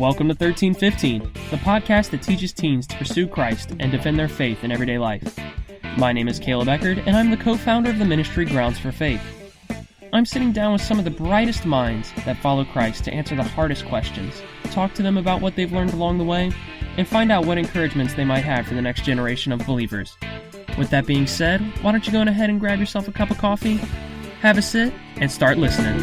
Welcome to 1315, the podcast that teaches teens to pursue Christ and defend their faith in everyday life. My name is Caleb Eckerd, and I'm the co-founder of the ministry Grounds for Faith. I'm sitting down with some of the brightest minds that follow Christ to answer the hardest questions, talk to them about what they've learned along the way, and find out what encouragements they might have for the next generation of believers. With that being said, why don't you go ahead and grab yourself a cup of coffee, have a sit, and start listening.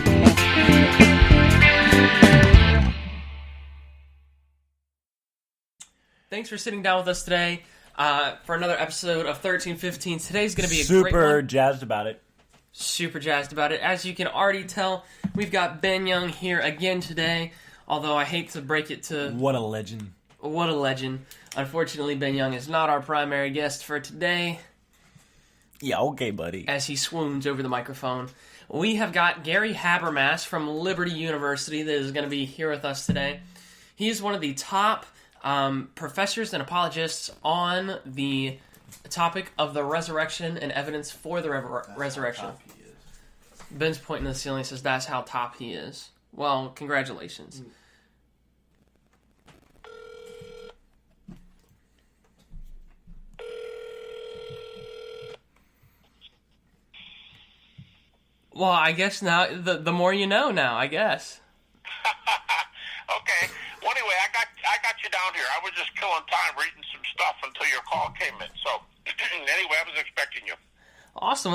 Thanks for sitting down with us today for another episode of 1315. Today's going to be a great one. Super jazzed about it. Super jazzed about it. As you can already tell, we've got Ben Young here again today, although I hate to break it to... What a legend. What a legend. Unfortunately, Ben Young is not our primary guest for today. Yeah, okay, buddy. As he swoons over the microphone. We have got Gary Habermas from Liberty University that is going to be here with us today. He is one of the top professors and apologists on the topic of the resurrection and evidence for the resurrection. Ben's pointing to the ceiling and says, that's how top he is. Well, congratulations. Well, I guess now, the more you know now, I guess. Okay. Well, anyway, I got you down here. I was just killing time reading some stuff until your call came in. So, anyway, I was expecting you. Awesome.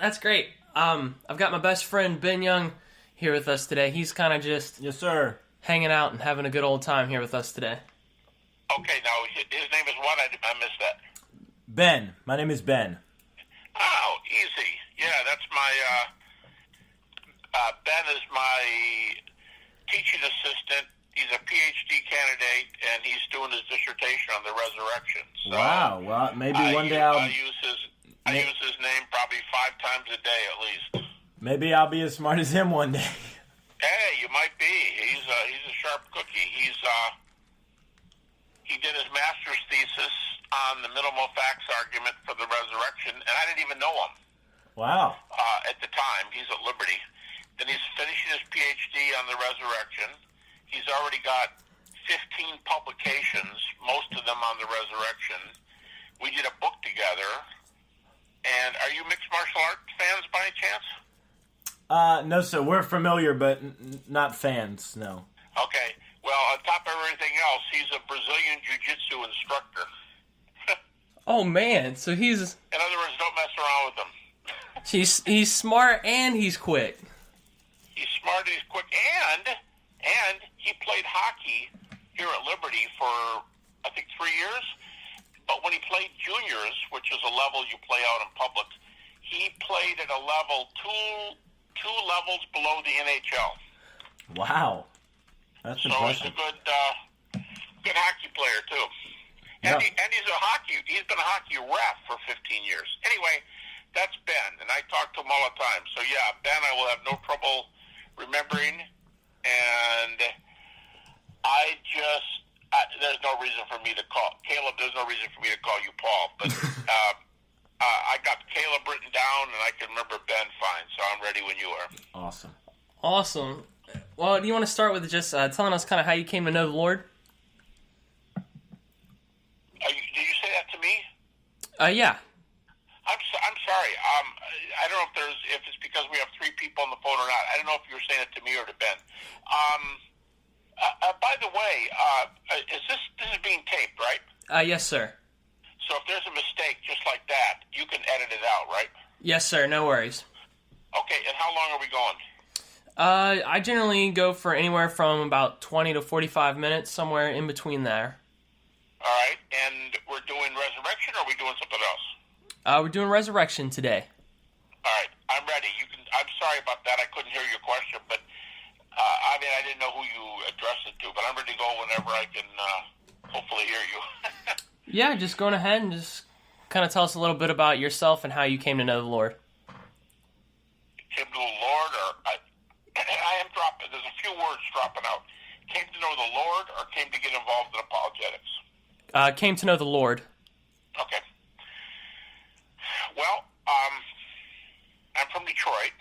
That's great. I've got my best friend, Ben Young, here with us today. He's kind of just... Yes, sir. Hanging out and having a good old time here with us today. Okay, now, his name is what? I missed that. Ben. My name is Ben. Oh, easy. Yeah, that's my... Ben is my teaching assistant. He's a PhD candidate, and he's doing his dissertation on the resurrection. So wow. Well, maybe one day I use his name probably 5 times a day at least. Maybe I'll be as smart as him one day. Hey, you might be. He's a sharp cookie. He did his master's thesis on the minimal facts argument for the resurrection, and I didn't even know him. Wow. At the time, he's at Liberty. Then he's finishing his PhD on the resurrection. He's already got 15 publications, most of them on the resurrection. We did a book together. And are you mixed martial arts fans by any chance? No, sir. We're familiar, but not fans, no. Okay. Well, on top of everything else, he's a Brazilian jiu-jitsu instructor. Oh, man. So he's... In other words, don't mess around with him. He's smart and he's quick. He's smart and he's quick. And he played hockey here at Liberty for, I think, 3 years. But when he played juniors, which is a level you play out in public, he played at a level two levels below the NHL. Wow. That's impressive. So he's a good hockey player, too. And, yeah. He's been a hockey ref for 15 years. Anyway, that's Ben, and I talk to him all the time. So, yeah, Ben, I will have no trouble remembering, and there's no reason for me to call Caleb. There's no reason for me to call you Paul, but I got Caleb written down, and I can remember Ben fine. So I'm ready when you are. Awesome. Well, do you want to start with just telling us kind of how you came to know the Lord? Did you say that to me? Yeah. I'm sorry. I don't know if it's because we have 3 people on the phone or not. I don't know if you were saying it to me or to Ben. By the way, this is being taped, right? Yes, sir. So if there's a mistake just like that, you can edit it out, right? Yes, sir. No worries. Okay, and how long are we going? I generally go for anywhere from about 20 to 45 minutes, somewhere in between there. All right, and we're doing resurrection, or are we doing something else? We're doing resurrection today. All right, I'm ready. I'm sorry about that. I couldn't hear your question, but I didn't know who you addressed it to, but I'm ready to go whenever I can hopefully hear you. Yeah, just going ahead and just kind of tell us a little bit about yourself and how you came to know the Lord. Came to the Lord, or I am dropping. There's a few words dropping out. Came to know the Lord, or came to get involved in apologetics? Came to know the Lord. Okay. Well, I'm from Detroit,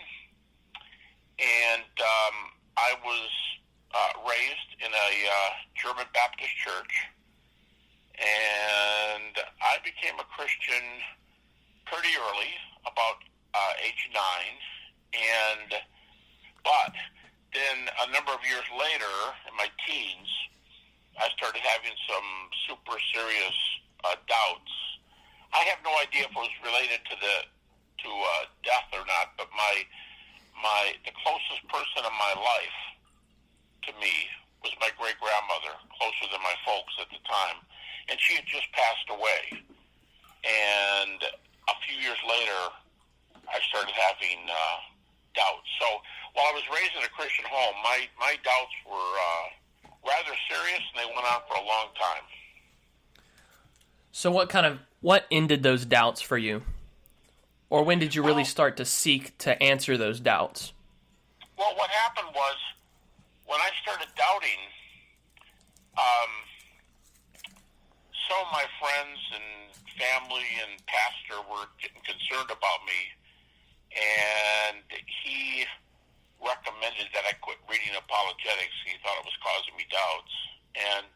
and I was raised in a German Baptist Church, and I became a Christian pretty early, about age 9, but then a number of years later, in my teens, I started having some super serious doubts. I have no idea if it was related to death or not, but the closest person in my life to me was my great-grandmother, closer than my folks at the time, and she had just passed away. And a few years later, I started having doubts. So while I was raised in a Christian home, my doubts were rather serious, and they went on for a long time. So what ended those doubts for you? Or when did you really start to seek to answer those doubts? Well, what happened was, when I started doubting, some of my friends and family and pastor were getting concerned about me, and he recommended that I quit reading apologetics. He thought it was causing me doubts. And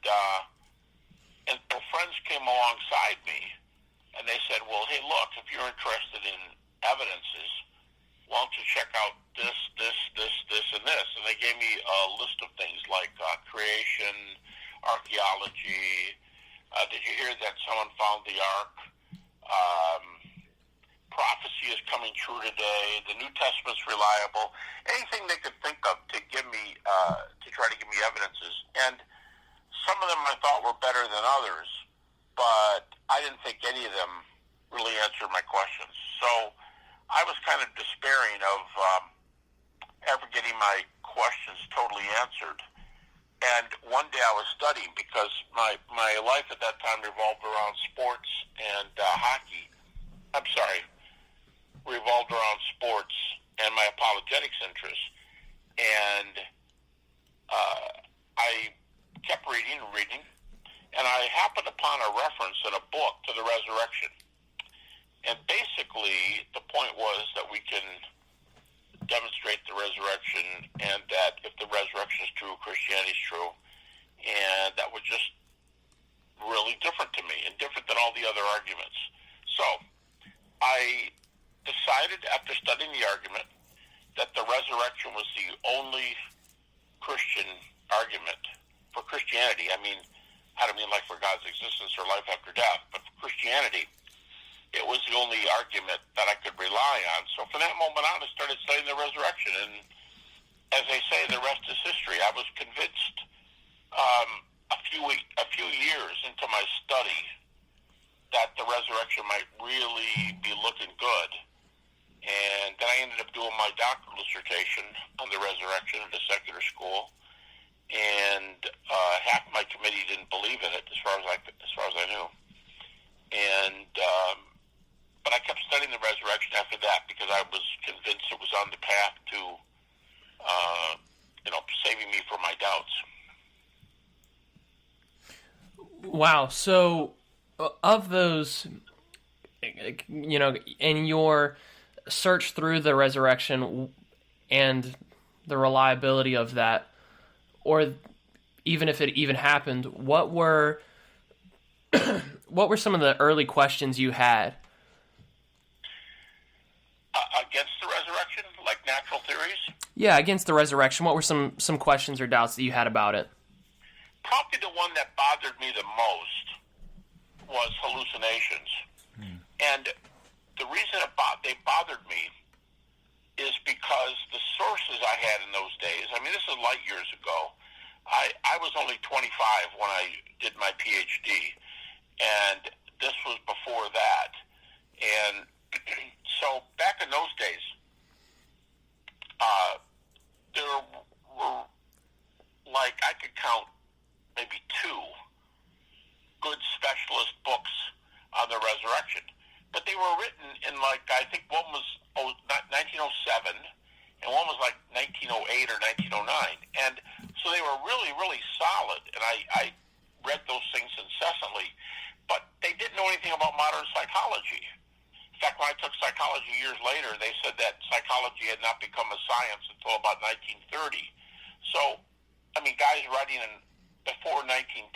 so friends came alongside me, and they said, well, hey, look, if you're interested in evidences, why don't you check out this, and this? And they gave me a list of things like creation, archaeology. Did you hear that someone found the ark? Prophecy is coming true today. The New Testament's reliable. Anything they could think of to give me, to try to give me evidences. And some of them I thought were better than others, but I didn't think any of them really answered my questions. So I was kind of despairing of ever getting my questions totally answered. And one day I was studying, because my life at that time revolved around sports and hockey. I'm sorry, revolved around sports and my apologetics interests. And I kept reading, and I happened upon a reference in a book to the resurrection. And basically, the point was that we can demonstrate the resurrection, and that if the resurrection is true, Christianity is true. And that was just really different to me, and different than all the other arguments. So I decided, after studying the argument, that the resurrection was the only Christian argument for Christianity. I mean, I don't mean like for God's existence or life after death, but for Christianity, it was the only argument that I could rely on. So from that moment on, I started studying the resurrection. And as they say, the rest is history. I was convinced a few years into my study that the resurrection might really be looking good. And then I ended up doing my doctoral dissertation on the resurrection at a secular school. And half my committee didn't believe in it, as far as I knew. And but I kept studying the resurrection after that, because I was convinced it was on the path to, saving me from my doubts. Wow. So, of those, in your search through the resurrection and the reliability of that, or even if it even happened, what were some of the early questions you had? Against the resurrection, like natural theories? Yeah, against the resurrection. What were some questions or doubts that you had about it? Probably the one that bothered me the most was hallucinations. And the reason they bothered me is because the sources I had in those days, I mean, this is light years ago. I was only 25 when I did my PhD, and this was before that. And so back in those days, there were, like, I could count maybe 2 good specialist books on the resurrection. But they were written in, like, I think one was 1907, and one was like 1908 or 1909. And so they were really, really solid, and I read those things incessantly. But they didn't know anything about modern psychology. In fact, when I took psychology years later, they said that psychology had not become a science until about 1930. So, I mean, guys writing in before 1910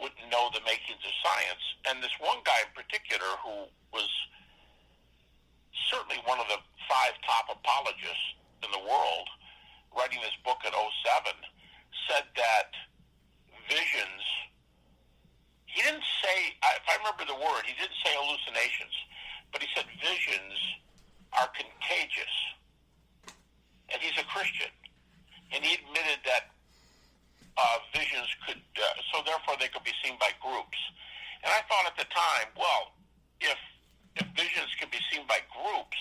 wouldn't know the makings of science. And this one guy in particular, who was certainly one of the 5 top apologists in the world, writing this book in '07, said that visions, he didn't say, if I remember the word, he didn't say hallucinations, but he said visions are contagious. And he's a Christian. And he admitted that visions could, so therefore they could be seen by groups. And I thought at the time, well, if visions can be seen by groups,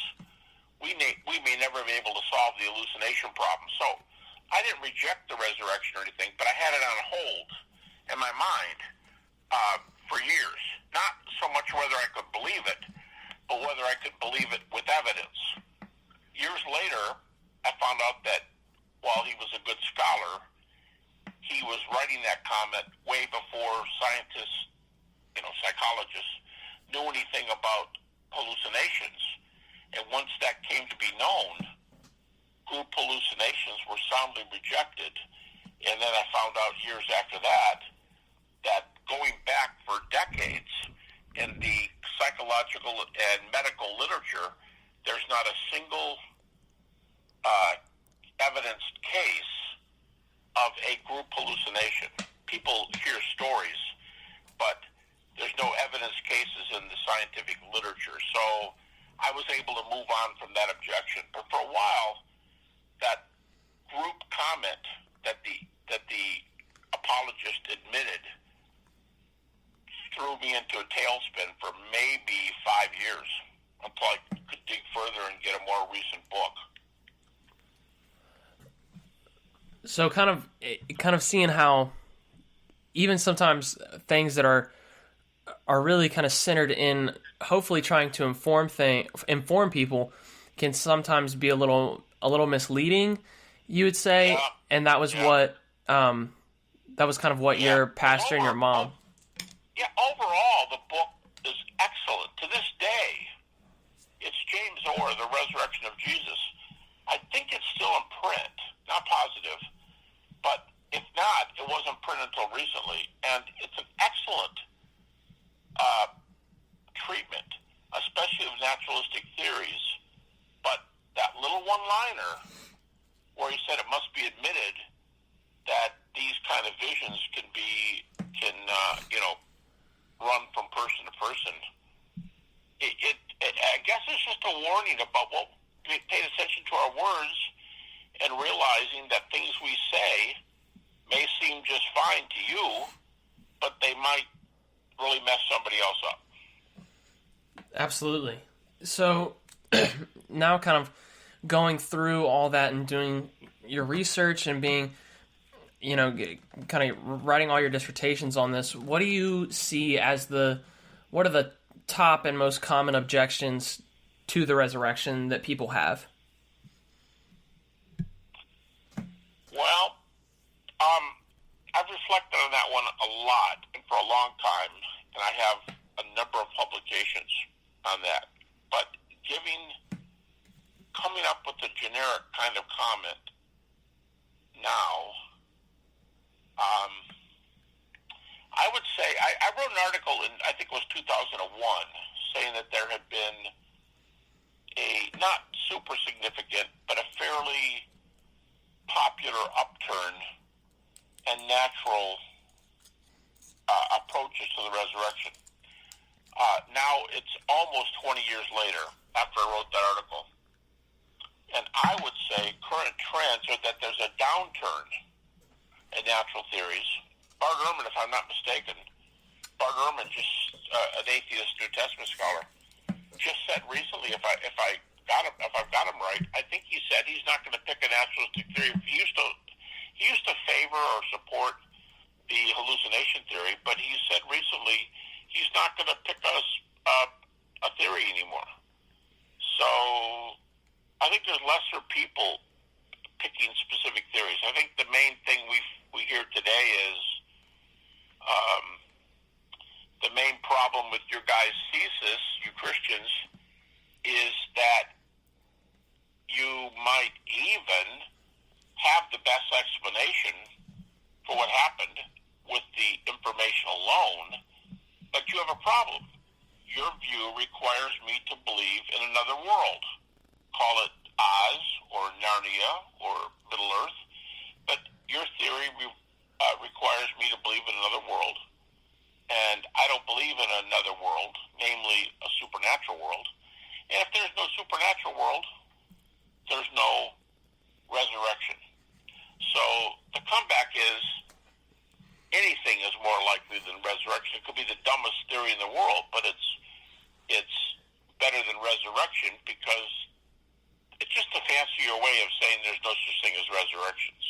we may never be able to solve the hallucination problem. So I didn't reject the resurrection or anything, but I had it on hold in my mind for years. Not so much whether I could believe it, but whether I could believe it with evidence. Years later, I found out that while he was a good scholar, he was writing that comment way before scientists, psychologists, knew anything about hallucinations. And once that came to be known, group hallucinations were soundly rejected. And then I found out years after that going back for decades in the psychological and medical literature, there's not a single evidenced case of a group hallucination. People hear stories, but there's no evidence cases in the scientific literature. So I was able to move on from that objection. But for a while, that group comment that the apologist admitted threw me into a tailspin for maybe 5 years until I could dig further and get a more recent book. So kind of seeing how even sometimes things that are really kind of centered in hopefully trying to inform people can sometimes be a little misleading, you would say, Yeah. and that was what that was kind of what your pastor and your mom. Yeah, overall the book is excellent. To this day, it's James Orr, The Resurrection of Jesus. I think it's still in print, not positive, but if not, it wasn't printed until recently, and it's an excellent treatment, especially of naturalistic theories. But that little one-liner where he said it must be admitted that these kind of visions can run from person to person. I guess it's just a warning about what paying attention to our words and realizing that things we say may seem just fine to you, but they might really mess somebody else up. Absolutely. So now kind of going through all that and doing your research and being, kind of writing all your dissertations on this, what do you see as what are the top and most common objections to the resurrection that people have? Well, I've reflected on that one a lot and for a long time, and I have a number of publications on that. But coming up with a generic kind of comment now, I would say I wrote an article in, I think it was 2001, saying that there had been a not super significant, but a fairly popular upturn and natural approaches to the resurrection. Now it's almost 20 years later after I wrote that article. And I would say current trends are that there's a downturn in natural theories. Bart Ehrman, if I'm not mistaken, an atheist New Testament scholar, just said recently, if I've got him right, I think he said he's not going to pick a naturalistic theory. He used to favor or support the hallucination theory, but he said recently he's not going to pick a theory anymore. So I think there's lesser people picking specific theories. I think the main thing we hear today is the main problem with your guys' thesis, you Christians, is that you might even have the best explanation for what happened, another world. Call it Oz or Narnia or Middle Earth. But your theory requires me to believe in another world. And I don't believe in another world, namely a supernatural world. And if there's no supernatural world, there's no resurrection. So the comeback is anything is more likely than resurrection. It could be the dumbest theory in the world, but it's better than resurrection because it's just a fancier way of saying there's no such thing as resurrections.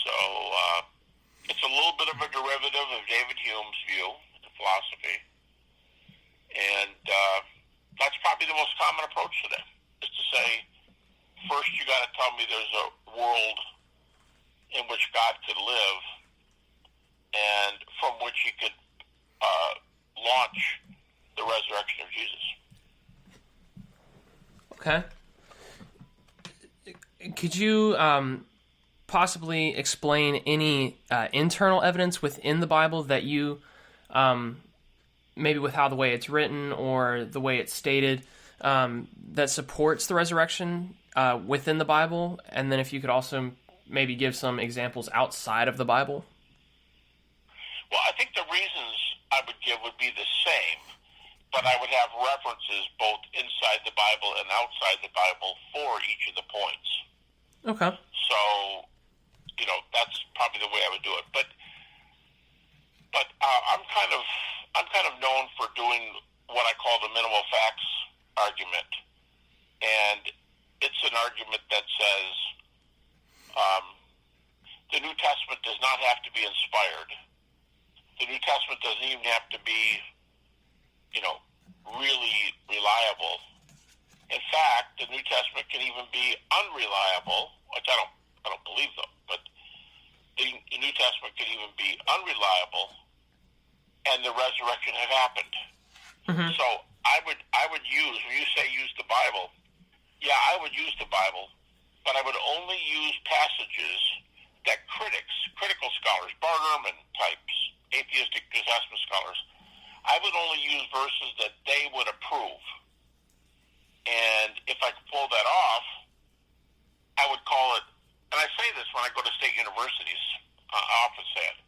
So it's a little bit of a derivative of David Hume's view in philosophy. And that's probably the most common approach today, is to say, first you got to tell me there's a world in which God could live and from which he could launch the resurrection of Jesus. Okay. Could you possibly explain any internal evidence within the Bible that you, maybe with how the way it's written or the way it's stated, that supports the resurrection within the Bible? And then if you could also maybe give some examples outside of the Bible? Well, I think the reasons I would give would be the same, but I would have references both inside the Bible and outside the Bible for each of the points. Okay. So, that's probably the way I would do it. But I'm kind of known for doing what I call the minimal facts argument, and it's an argument that says the New Testament does not have to be inspired. The New Testament doesn't even have to be, really reliable. In fact, the New Testament can even be unreliable, which I don't believe though, but the New Testament can even be unreliable, and the resurrection had happened. Mm-hmm. So I would use, when you say use the Bible, yeah, I would use the Bible, but I would only use passages that critical scholars, Bart Ehrman types, atheistic New Testament scholars, I would only use verses that they would approve. And if I could pull that off, I would call it, and I say this when I go to state universities, I often say it,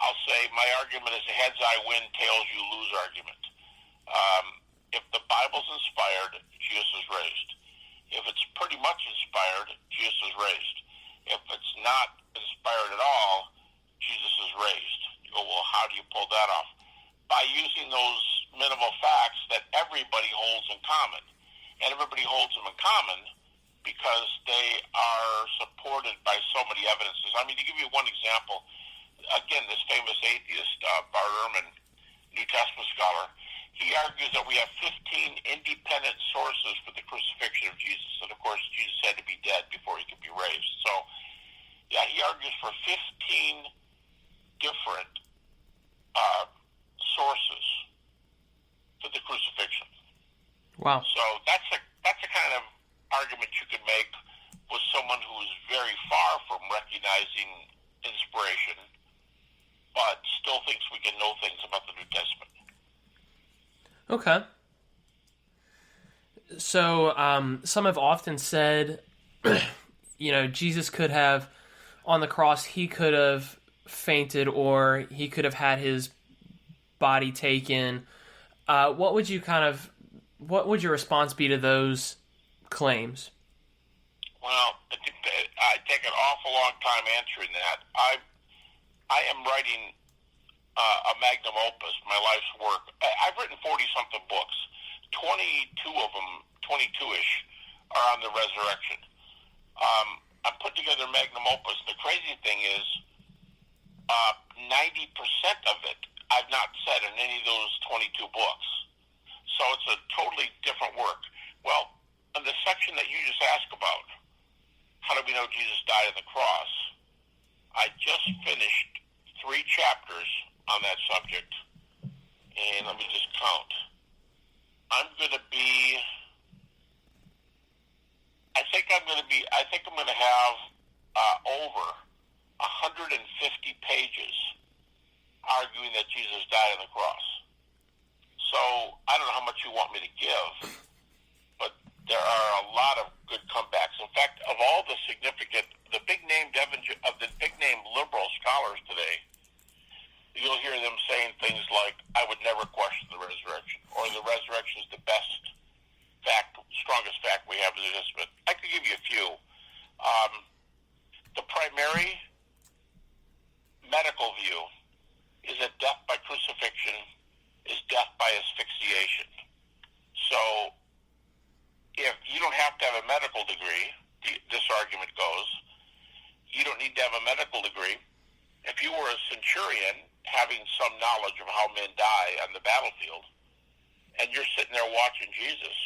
I'll say my argument is a heads I win, tails you lose argument. If the Bible's inspired, Jesus is raised. If it's pretty much inspired, Jesus is raised. If it's not inspired at all, Jesus is raised. You go, well, how do you pull that off? By using those minimal facts that everybody holds in common. And everybody holds them in common because they are supported by so many evidences. I mean, to give you one example, again, this famous atheist, Bart Ehrman, New Testament scholar, he argues that we have 15 independent sources for the crucifixion of Jesus. And, of course, Jesus had to be dead before he could be raised. So, yeah, he argues for 15 different sources for the crucifixion. Wow. So that's a kind of argument you could make with someone who is very far from recognizing inspiration, but still thinks we can know things about the New Testament. Okay. So some have often said, Jesus could have, on the cross, he could have fainted or he could have had his body taken. What would your response be to those claims? Well, I take an awful long time answering that. I am writing a magnum opus, my life's work. I've written 40-something books. 22 of them, 22-ish, are on the resurrection. I put together magnum opus. The crazy thing is 90% of it I've not said in any of those 22 books. So it's a totally different work. Well, in the section that you just asked about, how do we know Jesus died on the cross? I just finished 3 chapters on that subject. And let me just count. I think I'm going to have over 150 pages arguing that Jesus died on the cross. So I don't know how much you want me to give, there are a lot of good comebacks. In fact, of all the significant, the big name liberal scholars today, you'll hear them saying things like, "I would never question the resurrection," or "The resurrection is the best fact, strongest fact we have in the New Testament." I could give you a few. The primary medical view is that death by crucifixion is death by asphyxiation. So, if you don't have to have a medical degree, this argument goes, you don't need to have a medical degree. If you were a centurion having some knowledge of how men die on the battlefield, and you're sitting there watching Jesus,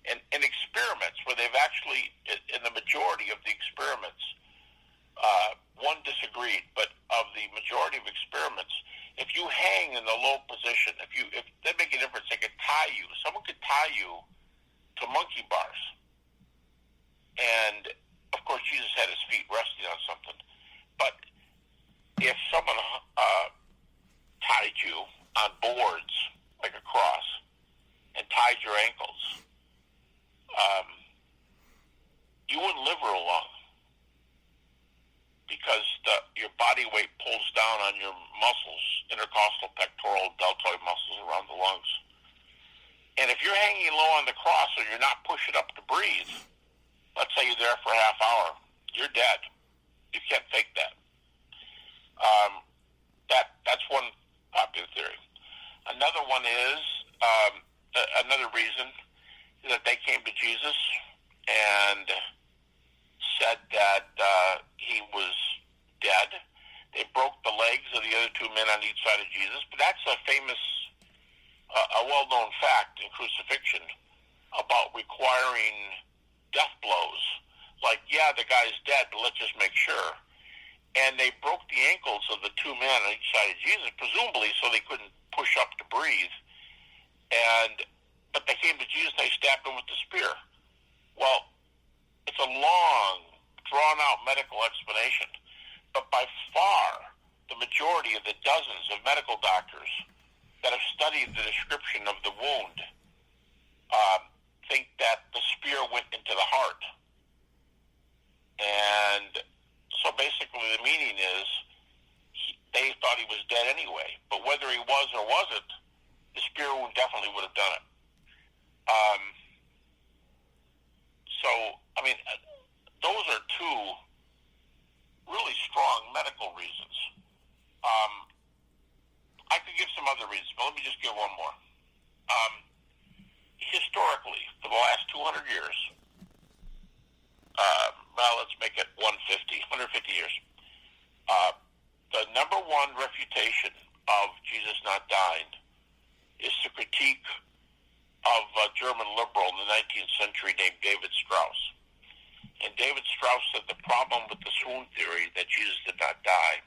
and in experiments where they've actually, in the majority of the experiments, one disagreed, but of the majority of experiments, if you hang in the low position, if they make a difference, they could tie you. Someone could tie you to monkey bars. And, of course, Jesus had his feet resting on something. But if someone tied you on boards, like a cross, and tied your ankles, you wouldn't live real long, because your body weight pulls down on your muscles, intercostal, pectoral, deltoid muscles around the lungs. And if you're hanging low on the cross or you're not pushing up to breathe, let's say you're there for a half hour, you're dead. You can't fake that. That's one popular theory. Another one is, another reason is that they came to Jesus and said that he was dead. They broke the legs of the other two men on each side of Jesus. But that's a famous, a well-known fact in crucifixion about requiring death blows. Like, yeah, the guy's dead, but let's just make sure. And they broke the ankles of the two men on each side of Jesus, presumably so they couldn't push up to breathe. But they came to Jesus and they stabbed him with the spear. Well, it's a long, drawn-out medical explanation. But by far, the majority of the dozens of medical doctors that have studied the description of the wound think that the spear went into the heart. And so basically the meaning is they thought he was dead anyway. But whether he was or wasn't, the spear wound definitely would have done it. So, I mean, those are two really strong medical reasons. I could give some other reasons, but let me just give one more. Historically, for the last 200 years, well, let's make it 150 years, the number one refutation of Jesus not dying is the critique of a German liberal in the 19th century named David Strauss. And David Strauss said the problem with the swoon theory that Jesus did not die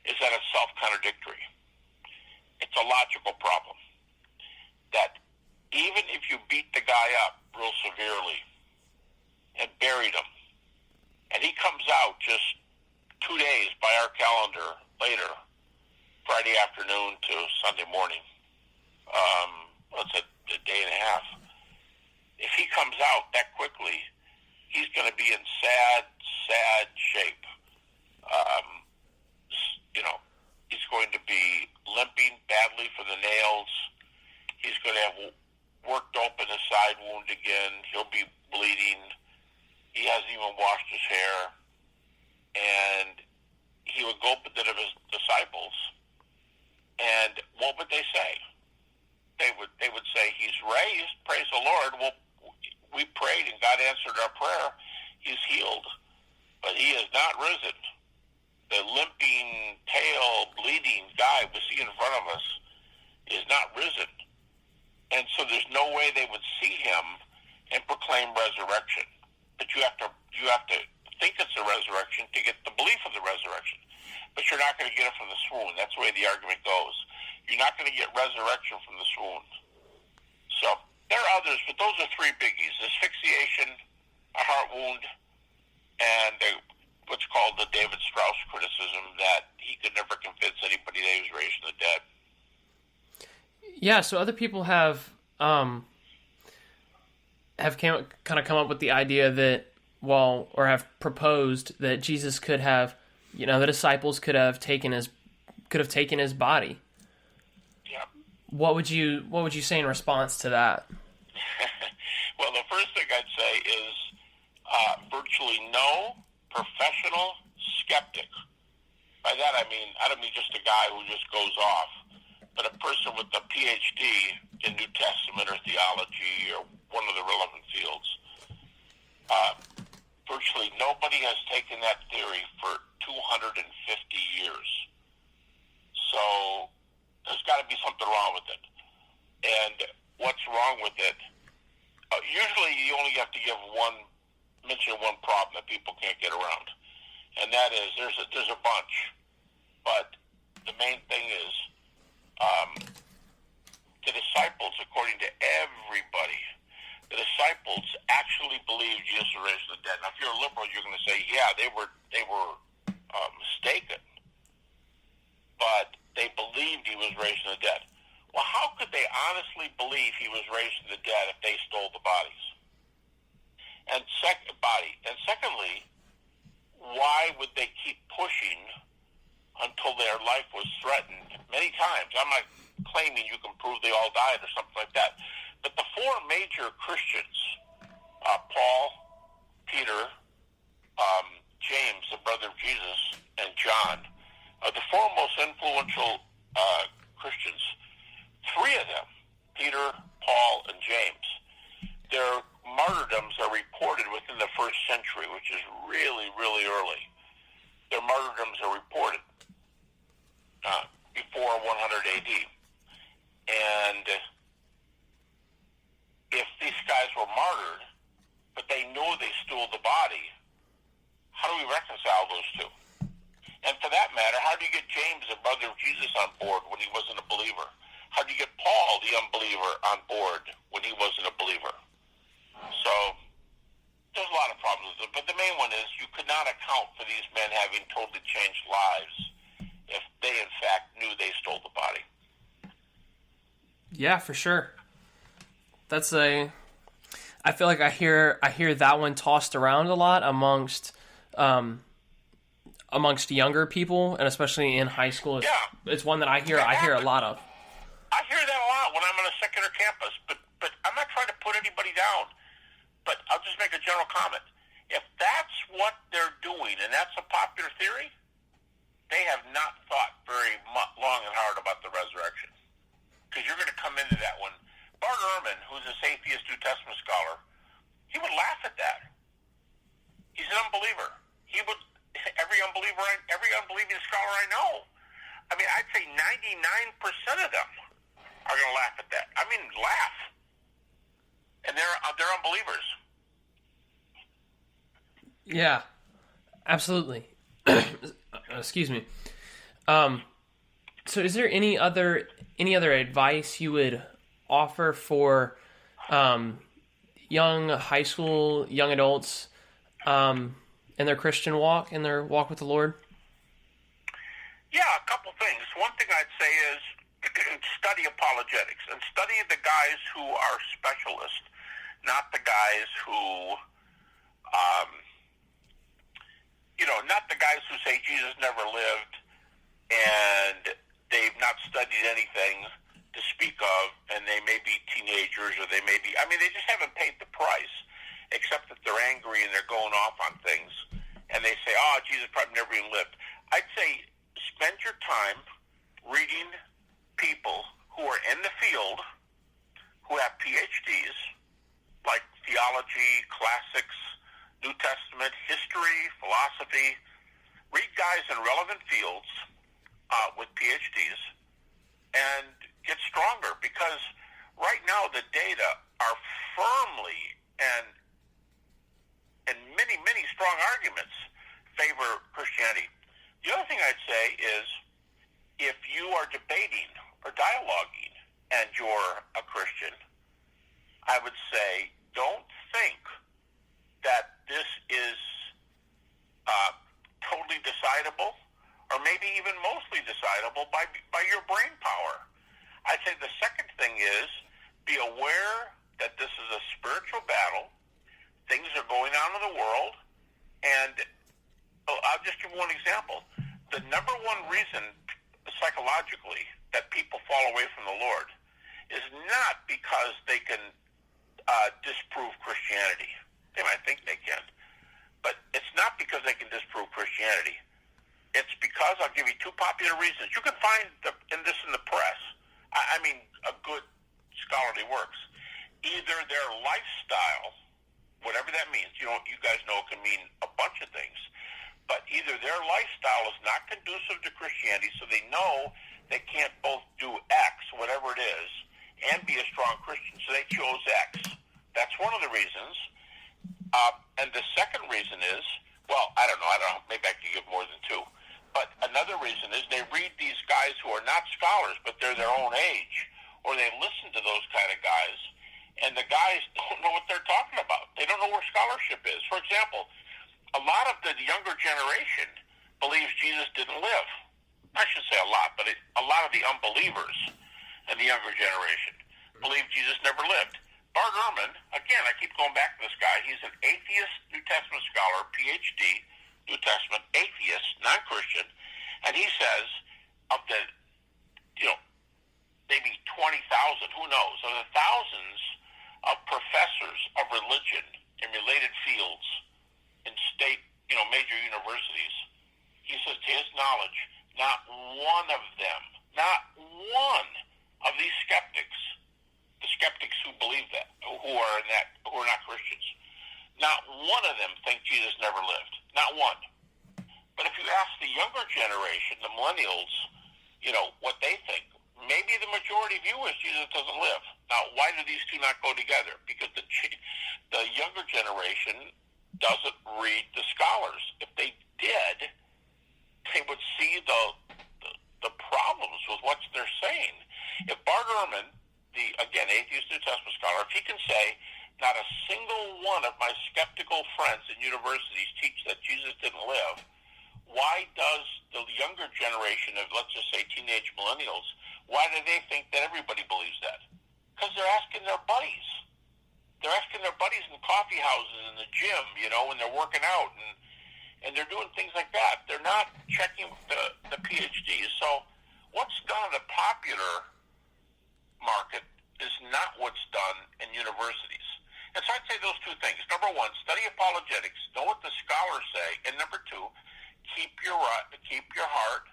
is that it's self-contradictory. It's a logical problem. That even if you beat the guy up real severely and buried him, and he comes out just 2 days by our calendar later, Friday afternoon to Sunday morning, let's say a day and a half, if he comes out that quickly, he's going to be in sad shape. He's going to be limping badly for the nails. He's going to have worked open his side wound again. He'll be bleeding. He hasn't even washed his hair. And he would go up to his disciples, and what would they say? They would say, he's raised, praise the Lord. Well, we prayed and God answered our prayer. He's healed, but he is not risen. The limping, pale, bleeding guy we see in front of us is not risen. And so there's no way they would see him and proclaim resurrection. But you have to think it's a resurrection to get the belief of the resurrection. But you're not going to get it from the swoon. That's the way the argument goes. You're not going to get resurrection from the swoon. So there are others, but those are three biggies: asphyxiation, a heart wound, and what's called the David Strauss criticism that he could never convince anybody that he was raised from the dead. Yeah, so other people have have kind of come up with the idea that, well, or have proposed that Jesus could have, the disciples could have taken his body. Yeah. What would you say in response to that? Well, the first thing I'd say is virtually no professional skeptic. By that I don't mean just a guy who just goes off, but a person with a PhD in New Testament or theology or one of the relevant fields. Virtually nobody has taken that theory for 250 years. So there's got to be something wrong with it. And what's wrong with it? Usually you only have to mention one problem that people can't get around. And that is, there's a bunch. But the main thing is, the disciples, according to everybody, the disciples actually believed Jesus was raised from the dead. Now, if you're a liberal, you're going to say, yeah, they were mistaken. But they believed he was raised from the dead. Well, how could they honestly believe he was raised from the dead if they stole the bodies? And secondly, why would they keep pushing until their life was threatened many times? I'm not claiming you can prove they all died or something like that. But the four major Christians, Paul, Peter, James, the brother of Jesus, and John, are the four most influential Christians. Three of them, Peter, Paul, and James, their martyrdoms are reported within the first century, which is really, really early. Their martyrdoms are reported before 100 AD. And if these guys were martyred, but they knew they stole the body, how do we reconcile those two? And for that matter, how do you get James, the brother of Jesus, on board when he wasn't a believer? How do you get Paul, the unbeliever, on board when he wasn't a believer? So there's a lot of problems with it. But the main one is you could not account for these men having totally changed lives if they, in fact, knew they stole the body. Yeah, for sure. I feel like I hear that one tossed around a lot amongst younger people, and especially in high school. It's one that I hear a lot of. I hear that a lot when I'm on a secular campus, but I'm not trying to put anybody down. But I'll just make a general comment. If that's what they're doing, and that's a popular theory, they have not thought very long and hard about the resurrection. Because you're going to come into that one. Bart Ehrman, who's this atheist New Testament scholar, he would laugh at that. He's an unbeliever. Every unbelieving scholar I know, I'd say 99% of them are going to laugh at that. Laugh. And they're unbelievers. Yeah, absolutely. Excuse me. So is there any other advice you would offer for young high school, young adults in their Christian walk, in their walk with the Lord? Yeah, a couple things. One thing I'd say is study apologetics and study the guys who are specialists, not the guys who, not the guys who say Jesus never lived and they've not studied anything to speak of, and they may be teenagers or they may be, they just haven't paid the price, except that they're angry and they're going off on things, and they say, oh, Jesus probably never even lived. I'd say spend your time reading people who are in the field, who have PhDs, like theology, classics, New Testament, history, philosophy. Read guys in relevant fields with PhDs and get stronger, because right now the data are firmly and many, many strong arguments favor Christianity. The other thing I'd say is if you are debating or dialoguing and you're a Christian, I would say don't think that this is totally decidable, or maybe even mostly decidable by your brain power. I'd say the second thing is be aware that this is a spiritual battle. Things are going on in the world, and I'll just give one example. The number one reason psychologically that people fall away from the Lord is not because they can disprove Christianity. They might think they can, but it's not because they can disprove Christianity. It's because, I'll give you two popular reasons. You can find this in the press. I mean, a good scholarly works. Either their lifestyle, whatever that means, you guys know it can mean a bunch of things, but either their lifestyle is not conducive to Christianity, so they know they can't both do X, whatever it is, and be a strong Christian, so they chose X. That's one of the reasons. And the second reason is, well, I don't know, maybe I could give more than two. But another reason is they read these guys who are not scholars, but they're their own age, or they listen to those kind of guys, and the guys don't know what they're talking about. They don't know where scholarship is. For example, a lot of the younger generation believes Jesus didn't live. I should say a lot, but a lot of the unbelievers in the younger generation believe Jesus never lived. Bart Ehrman, again, I keep going back to this guy. He's an atheist New Testament scholar, PhD, New Testament, atheist, non-Christian, and he says of the, maybe 20,000, who knows, of the thousands of professors of religion in related fields in state, major universities, he says to his knowledge, not one of them, not one of these skeptics, the skeptics who believe that, who are not Christians, not one of them think Jesus never lived. Not one. But if you ask the younger generation, the millennials, what they think, maybe the majority view is Jesus doesn't live. Now, why do these two not go together? Because the younger generation doesn't read the scholars. If they did, they would see the problems with what they're saying. If Bart Ehrman, the, again, atheist New Testament scholar, if he can say, not a single one of my skeptical friends in universities teach that Jesus didn't live, why does the younger generation of, let's just say, teenage millennials, why do they think that everybody believes that? Because they're asking their buddies. They're asking their buddies in coffee houses, in the gym, when they're working out, and they're doing things like that. They're not checking the PhDs. So what's done in the popular market is not what's done in universities. And so I'd say those two things. Number one, study apologetics, know what the scholars say. And number two, keep your heart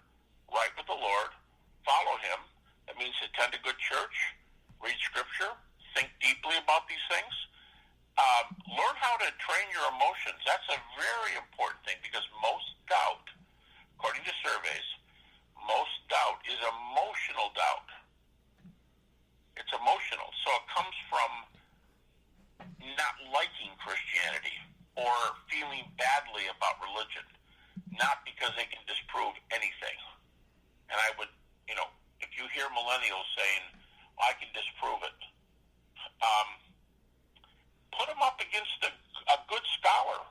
right with the Lord. Follow Him. That means attend a good church, read Scripture, think deeply about these things. Learn how to train your emotions. That's a very important thing because most doubt, according to surveys, most doubt is emotional doubt. It's emotional. So it comes from not liking Christianity or feeling badly about religion, not because they can disprove anything. And I would, if you hear millennials saying, well, I can disprove it, put them up against a good scholar,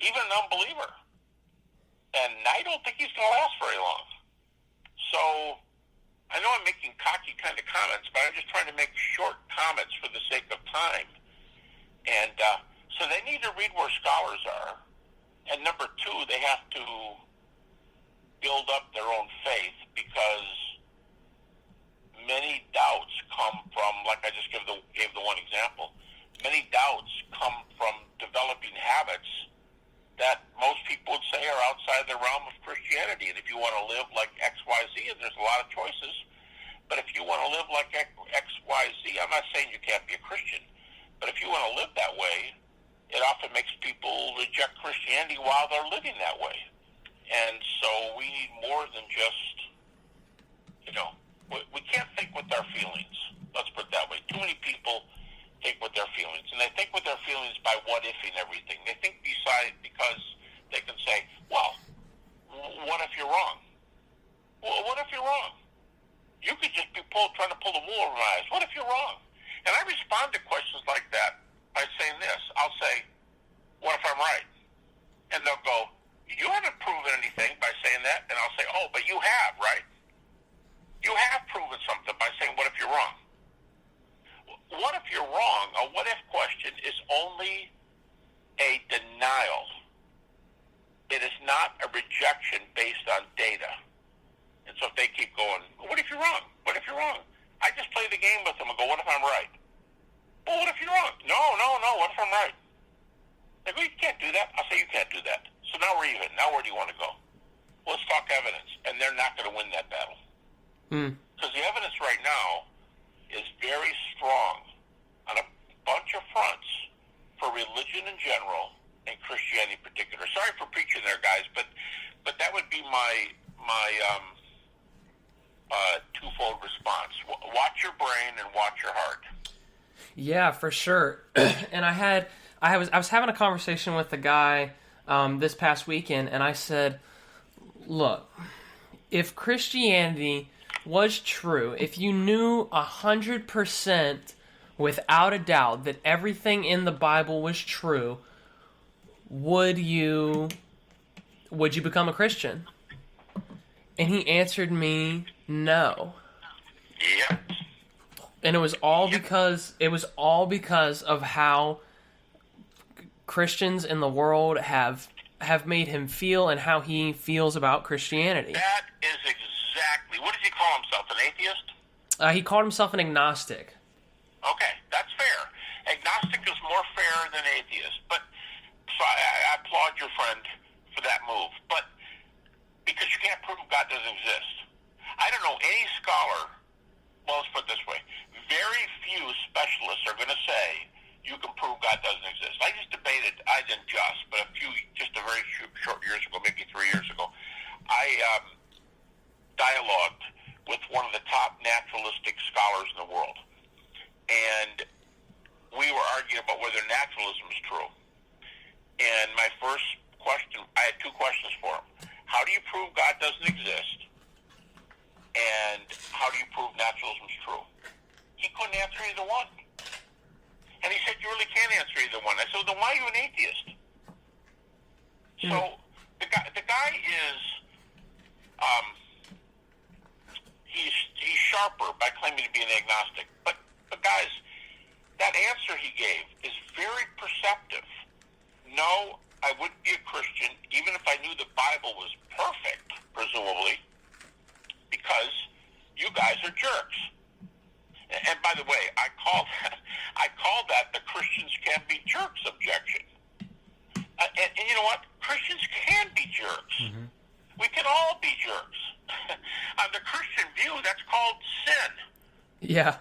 even an unbeliever. And I don't think he's going to last very long. So I know I'm making cocky kind of comments, but I'm just trying to make short comments for the sake of time. And so they need to read where scholars are. And number two, they have to build up their own faith because many doubts come from, like I just gave the one example, many doubts come from developing habits that most people would say are outside the realm of Christianity. And if you want to live like X, Y, Z, and there's a lot of choices, but if you want to live like X, Y, Z, I'm not saying you can't be a Christian, but if you want to live that way, it often makes people reject Christianity while they're living that way. And so we need more than just, we can't think with our feelings. Let's put it that way. Too many people think with their feelings. And they think with their feelings by what-ifing everything. They think because they can say, well, what if you're wrong? Well, what if you're wrong? You could just be trying to pull the wool over my eyes. What if you're wrong? And I respond to questions like that by saying this. I'll say, what if I'm right? And they'll go, you haven't proven anything by saying that. And I'll say, oh, but you have, right? You have proven something by saying, what if you're wrong? What if you're wrong. A what-if question is only a denial. It is not a rejection based on data. And so if they keep going, what if you're wrong? What if you're wrong? I just play the game with them and go, what if I'm right? Well, what if you're wrong? No, what if I'm right? They go, you can't do that. I'll say you can't do that. So now we're even. Now where do you want to go? Well, let's talk evidence. And they're not going to win that battle. Because the evidence right now is very strong on a bunch of fronts for religion in general and Christianity in particular. Sorry for preaching there, guys, but that would be my twofold response. Watch your brain and watch your heart. Yeah, for sure. And I was having a conversation with a guy this past weekend, and I said, look, if Christianity was true, if you knew 100% without a doubt that everything in the Bible was true, would you become a Christian? And he answered me, no. Yeah. And it was all because of how Christians in the world have made him feel and how he feels about Christianity. That is exactly. What does he call himself? An atheist? He called himself an agnostic. Okay, that's fair. Agnostic is more fair than atheist, but so I applaud your friend for that move. But because you can't prove God doesn't exist. I don't know any scholar. Well, let's put it this way: very few specialists are going to say you can prove God doesn't exist. I just debated. I didn't but just a very short years ago, maybe 3 years ago, I dialogued with one of the top naturalistic scholars in the world. And we were arguing about whether naturalism is true. And my first question, I had two questions for him. How do you prove God doesn't exist? And how do you prove naturalism is true? He couldn't answer either one. And he said, you really can't answer either one. I said, then why are you an atheist? So the guy is, he's sharper by claiming to be an agnostic. But guys, that answer he gave is very perceptive. No, I wouldn't be a Christian even if I knew the Bible was perfect, presumably, because you guys are jerks. And by the way, I call that the Christians can't be jerks objection. And you know what? Christians can be jerks. Mm-hmm. We can all be jerks. On the Christian view, that's called sin. Yeah.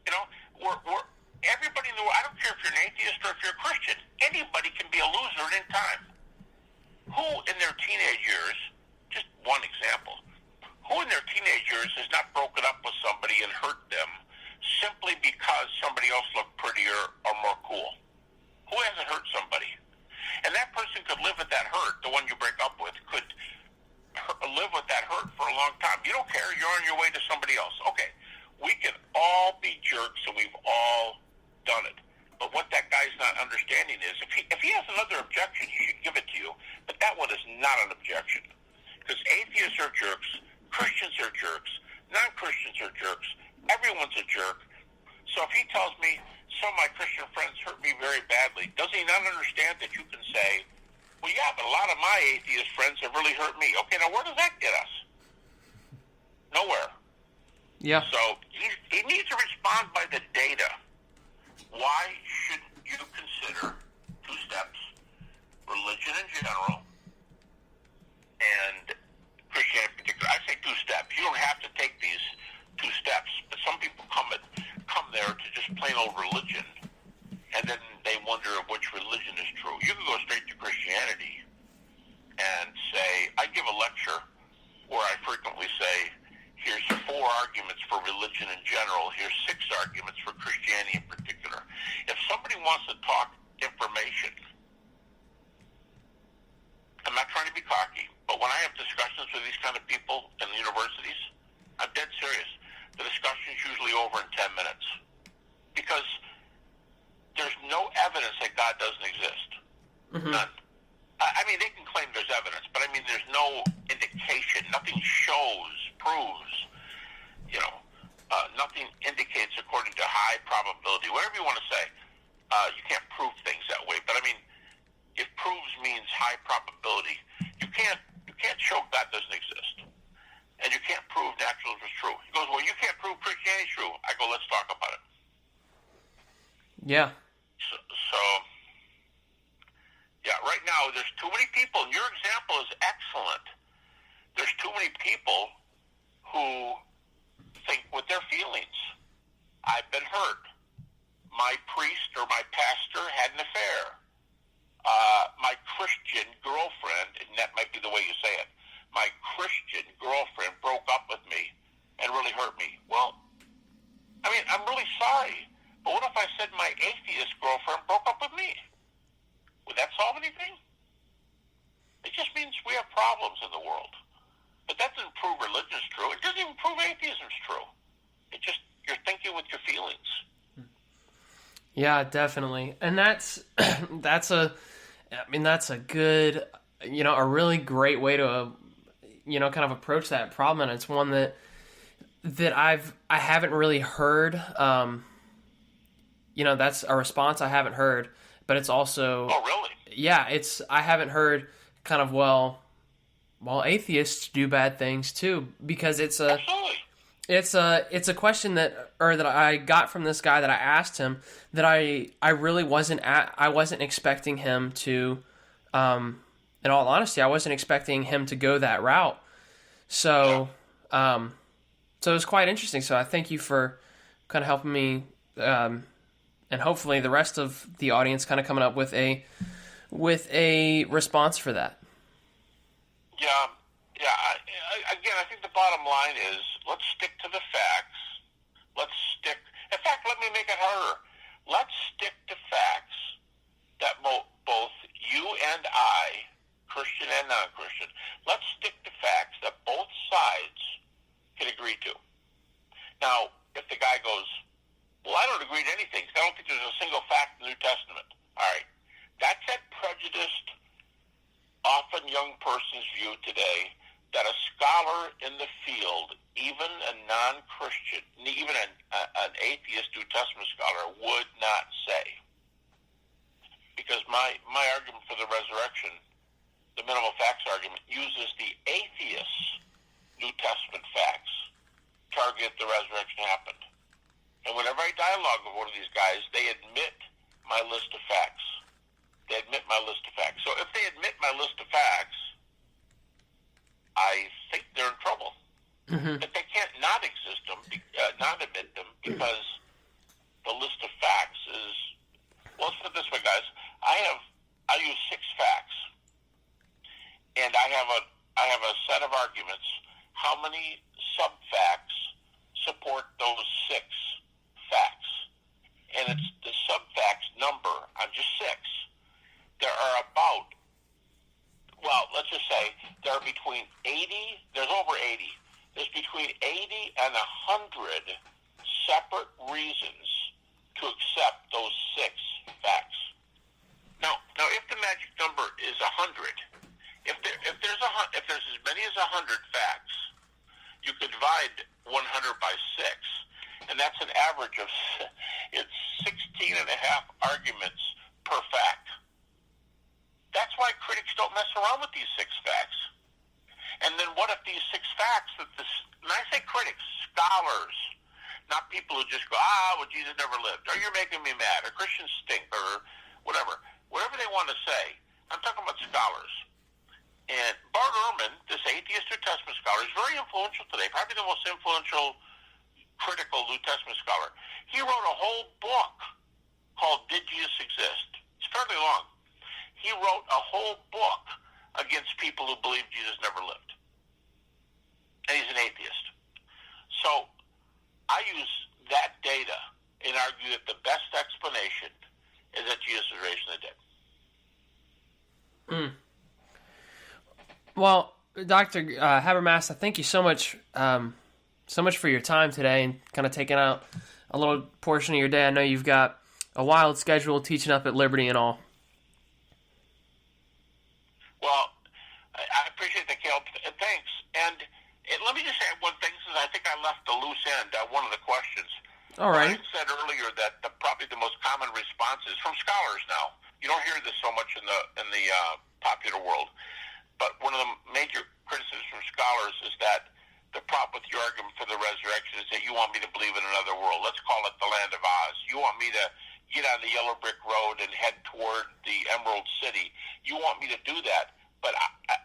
You know, we're everybody in the world. I don't care if you're an atheist or if you're a Christian. Anybody can be a loser at any time. Who in their teenage years, just one example, who in their teenage years has not broken up with somebody and hurt them simply because somebody else looked prettier or more cool? Who hasn't hurt somebody? And that person could live with that hurt, the one you break up with, could live with that hurt for a long time. You don't care. You're on your way to somebody else. Okay, we can all be jerks, and we've all done it. But what that guy's not understanding is, if he has another objection, he should give it to you. But that one is not an objection. Because atheists are jerks, Christians are jerks, non-Christians are jerks, everyone's a jerk. So if he tells me some of my Christian friends hurt me very badly, does he not understand that you can say, well, yeah, but a lot of my atheist friends have really hurt me. Okay, now where does that get us? Nowhere. Yeah. So he needs to respond by the data. Why shouldn't you consider two steps, religion in general and Christianity in particular? I say two steps. You don't have to take these two steps, but some people come there to just plain old religion, and then they wonder which religion is true. You can go straight to Christianity and say, I give a lecture where I frequently say, here's 4 arguments for religion in general, here's 6 arguments for Christianity in particular. If somebody wants to talk information, I'm not trying to be cocky, but when I have discussions with these kind of people in the universities, I'm dead serious. The discussion is usually over in 10 minutes. Because there's no evidence that God doesn't exist. Mm-hmm. None. I mean, they can claim there's evidence, but I mean, there's no indication. Nothing shows, proves, nothing indicates according to high probability, whatever you want to say. You can't prove things that way. But I mean, if proves means high probability, you can't show God doesn't exist. And you can't prove naturalism is true. He goes, well, you can't prove Christianity is true. I go, let's talk about it. Yeah. So yeah, right now there's too many people, and your example is excellent. There's too many people who think with their feelings. I've been hurt. My priest or my pastor had an affair. My Christian girlfriend, and that might be the way you say it, my Christian girlfriend broke up with me and really hurt me. Well, I mean, I'm really sorry, but what if I said my atheist girlfriend broke up with me? Would that solve anything? It just means we have problems in the world. But that doesn't prove religion's true. It doesn't even prove atheism's true. It just, you're thinking with your feelings. Yeah, definitely. And that's a good, a really great way to, kind of approach that problem. And it's one that I haven't really heard. That's a response I haven't heard, but it's also, oh, really? Yeah, I haven't heard kind of, well, atheists do bad things too, because Absolutely. It's a question that I got from this guy that I asked him that I really wasn't expecting him to, in all honesty, I wasn't expecting him to go that route. So, so it was quite interesting. So I thank you for kind of helping me, and hopefully the rest of the audience kind of coming up with a response for that. Yeah. Again, I think the bottom line is let's stick to the facts. In fact, let me make it harder. Let's stick to facts that both you and I, Christian and non-Christian, let's stick to facts that both sides can agree to. Now, if the guy goes, well, I don't agree to anything, because I don't think there's a single fact in the New Testament. All right. That's that prejudiced, often young person's view today that a scholar in the field, even a non-Christian, even an atheist New Testament scholar, would not say. Because my argument for the resurrection, the minimal facts argument, uses the atheist's New Testament facts to argue that the resurrection happened. And whenever I dialogue with one of these guys, they admit my list of facts. They admit my list of facts. So if they admit my list of facts, I think they're in trouble. Mm-hmm. But they can't not admit them, because the list of facts is, well, let's put it this way, guys. I use 6 facts, and I have a set of arguments. How many sub-facts support those 6 facts? And it's the sub-facts number. I'm just 6. There are about, well, let's just say there are between 80, there's over 80. There's between 80 and 100 separate reasons to accept those 6 facts. Now, if the magic number is 100, if there's as many as 100 facts, you could divide 100 by 6, and that's an average of, it's 16 and a half arguments per fact. That's why critics don't mess around with these 6 facts. And then what if these 6 facts, and I say critics, scholars, not people who just go, well, Jesus never lived, or you're making me mad, or Christians stink, or whatever they want to say. I'm talking about scholars. And Bart Ehrman, this atheist New Testament scholar, is very influential today, probably the most influential critical New Testament scholar. He wrote a whole book called Did Jesus Exist? It's fairly long. He wrote a whole book against people who believe Jesus never lived. And he's an atheist. So I use that data and argue that the best explanation is that Jesus was raised from the dead. Well, Dr. Habermas, I thank you so much for your time today and kind of taking out a little portion of your day. I know you've got a wild schedule teaching up at Liberty and all. Well, I appreciate that, Caleb. Thanks. And let me just add one thing, since I think I left a loose end. One of the questions All right. I said earlier that probably the most common response is from scholars now. You don't hear this so much in the popular world, but one of the major criticisms from scholars is that the problem with your argument for the resurrection is that you want me to believe in another world. Let's call it the land of Oz. You want me to get on the yellow brick road and head toward the Emerald City. You want me to do that, but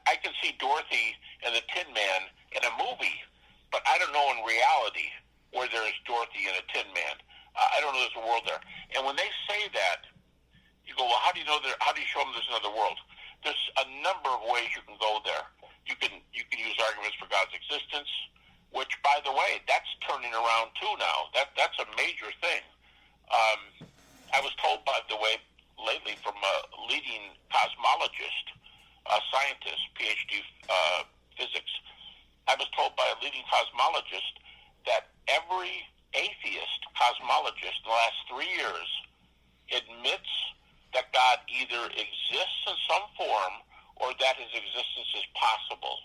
I can see Dorothy and the Tin Man in a movie, but I don't know in reality where there is Dorothy and a Tin Man. I don't know there's a world there. And when they say that, you go, well, how do you know there? How do you show them there's another world? There's a number of ways you can go there. You can use arguments for God's existence, which, by the way, that's turning around too now. That's a major thing. I was told, by the way, lately from a leading cosmologist, a scientist, PhD physics, I was told by a leading cosmologist that every atheist cosmologist in the last 3 years admits that God either exists in some form or that his existence is possible.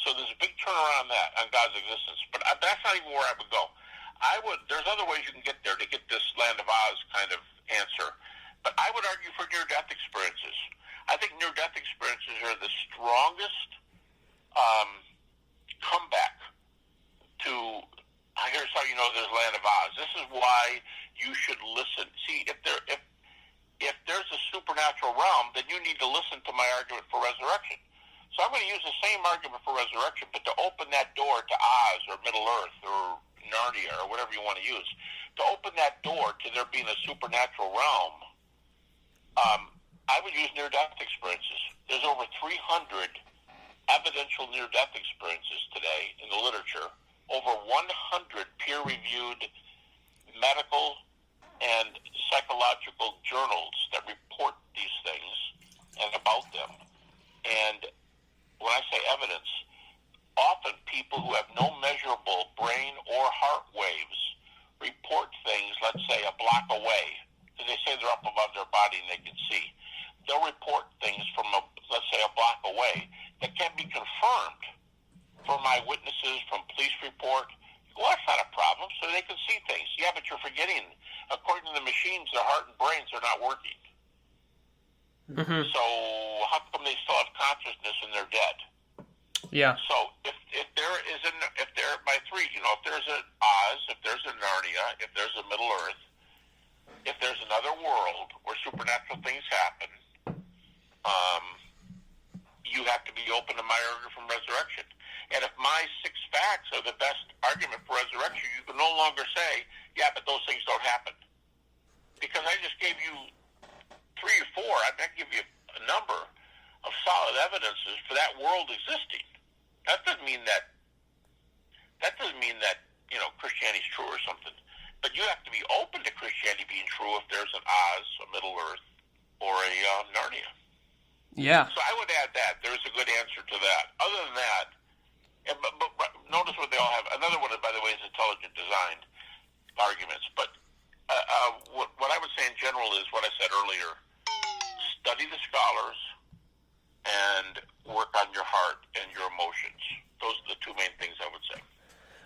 So there's a big turnaround on God's existence. But that's not even where I would go. There's other ways you can get there to get this Land of Oz kind of answer. But I would argue for near-death experiences. I think near-death experiences are the strongest comeback to, here's how you know there's Land of Oz. This is why you should listen. See, if there's a supernatural realm, then you need to listen to my argument for resurrection. So I'm going to use the same argument for resurrection, but to open that door to Oz or Middle Earth or Narnia or whatever you want to use, to open that door to there being a supernatural realm, I would use near-death experiences. There's over 300 evidential near-death experiences today in the literature, over 100 peer-reviewed medical and psychological journals that report these things and about them. And when I say evidence, often people who have no measurable brain or heart waves report things, let's say, a block away, because they say they're up above their body and they can see. They'll report things from, let's say, a block away that can be confirmed from eyewitnesses, from police report. Well, that's not a problem, so they can see things. Yeah, but you're forgetting, according to the machines, their heart and brains are not working. Mm-hmm. So how come they still have consciousness and they're dead? Yeah. So if there is if there by three, if there's an Oz, if there's a Narnia, if there's a Middle Earth, if there's another world where supernatural things happen, you have to be open to my argument from resurrection. And if my 6 facts are the best argument for resurrection, you can no longer say, yeah, but those things don't happen. Because I just gave you 3 or 4, I give you a number of solid evidences for that world existing. That doesn't mean that Christianity's true or something. But you have to be open to Christianity being true if there's an Oz, a Middle Earth, or a Narnia. Yeah. So I would add that. There's a good answer to that. Other than that, but notice what they all have. Another one, by the way, is intelligent design arguments. But what I would say in general is what I said earlier. Study the scholars and work on your heart and your emotions. Those are the 2 main things I would say.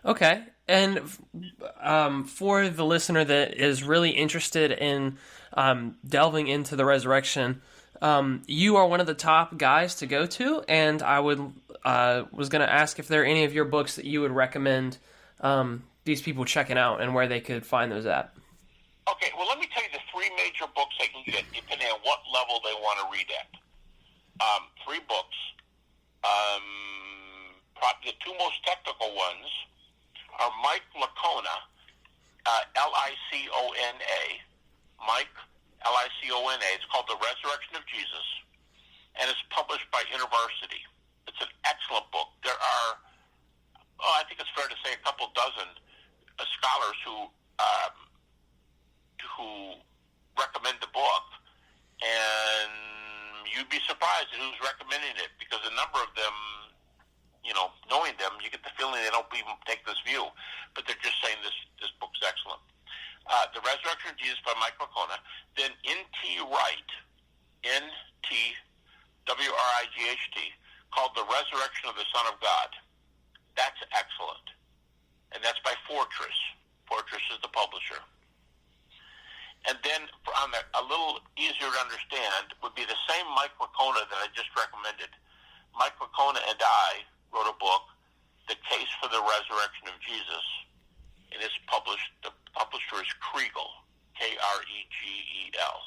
Okay. And for the listener that is really interested in delving into the resurrection, you are one of the top guys to go to, and I was going to ask if there are any of your books that you would recommend these people checking out and where they could find those at. Okay, well, let me tell you the 3 major books they can get, depending on what level they want to read at. 3 books. Probably the 2 most technical ones are Mike Licona, Licona, Mike, Licona. It's called The Resurrection of Jesus, and it's published by InterVarsity. It's an excellent book. There are, I think it's fair to say, a couple dozen scholars who recommend the book, and you'd be surprised at who's recommending it, because a number of them, knowing them, you get the feeling they don't even take this view, but they're just saying this book's excellent. The Resurrection of Jesus by Mike Licona. Then N.T. Wright, N.T.W.R.I.G.H.T., called The Resurrection of the Son of God. That's excellent. And that's by Fortress Fortress is the publisher. And then a little easier to understand would be the same Mike Wacona that I just recommended. Mike Wacona and I wrote a book, The Case for the Resurrection of Jesus, and it's published. The publisher is Kregel, Kregel.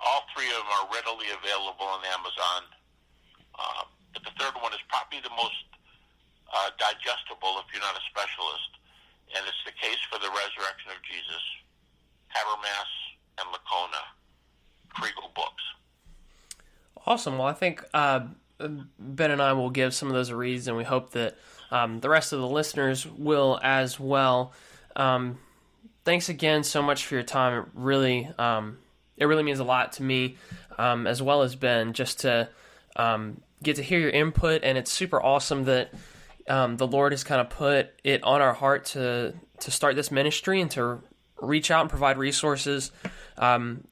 All three of them are readily available on Amazon. But the third one is probably the most digestible if you're not a specialist, and it's The Case for the Resurrection of Jesus, Habermas and Lacona, Kregel Books. Awesome. Well, I think Ben and I will give some of those a read, and we hope that the rest of the listeners will as well. Thanks again so much for your time. It really means a lot to me, as well as Ben, just to get to hear your input, and it's super awesome that the Lord has kind of put it on our heart to start this ministry and to reach out and provide resources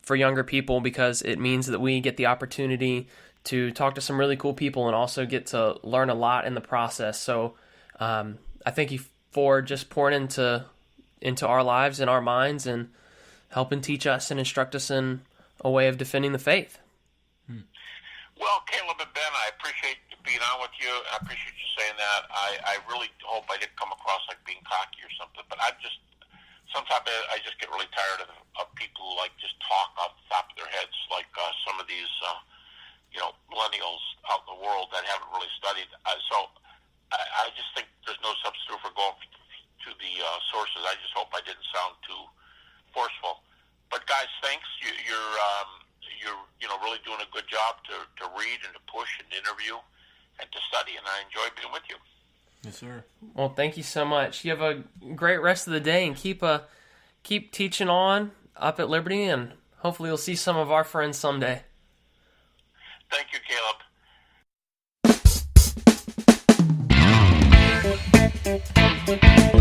for younger people, because it means that we get the opportunity to talk to some really cool people and also get to learn a lot in the process. So I thank you for just pouring into our lives and our minds and helping teach us and instruct us in a way of defending the faith. Well, Caleb and Ben, I appreciate being on with you. I appreciate you saying that. I really hope I didn't come across like being cocky or something, but sometimes I just get really tired of people who like just talk off the top of their heads, like some of these millennials out in the world that haven't really studied. So I just think there's no substitute for going to the sources. I just hope I didn't sound too forceful. But guys, thanks. You're really doing a good job to read and to push and interview and to study, and I enjoy being with you. Yes, sir. Well, thank you so much. You have a great rest of the day, and keep teaching on up at Liberty, and hopefully you'll see some of our friends someday. Thank you, Caleb.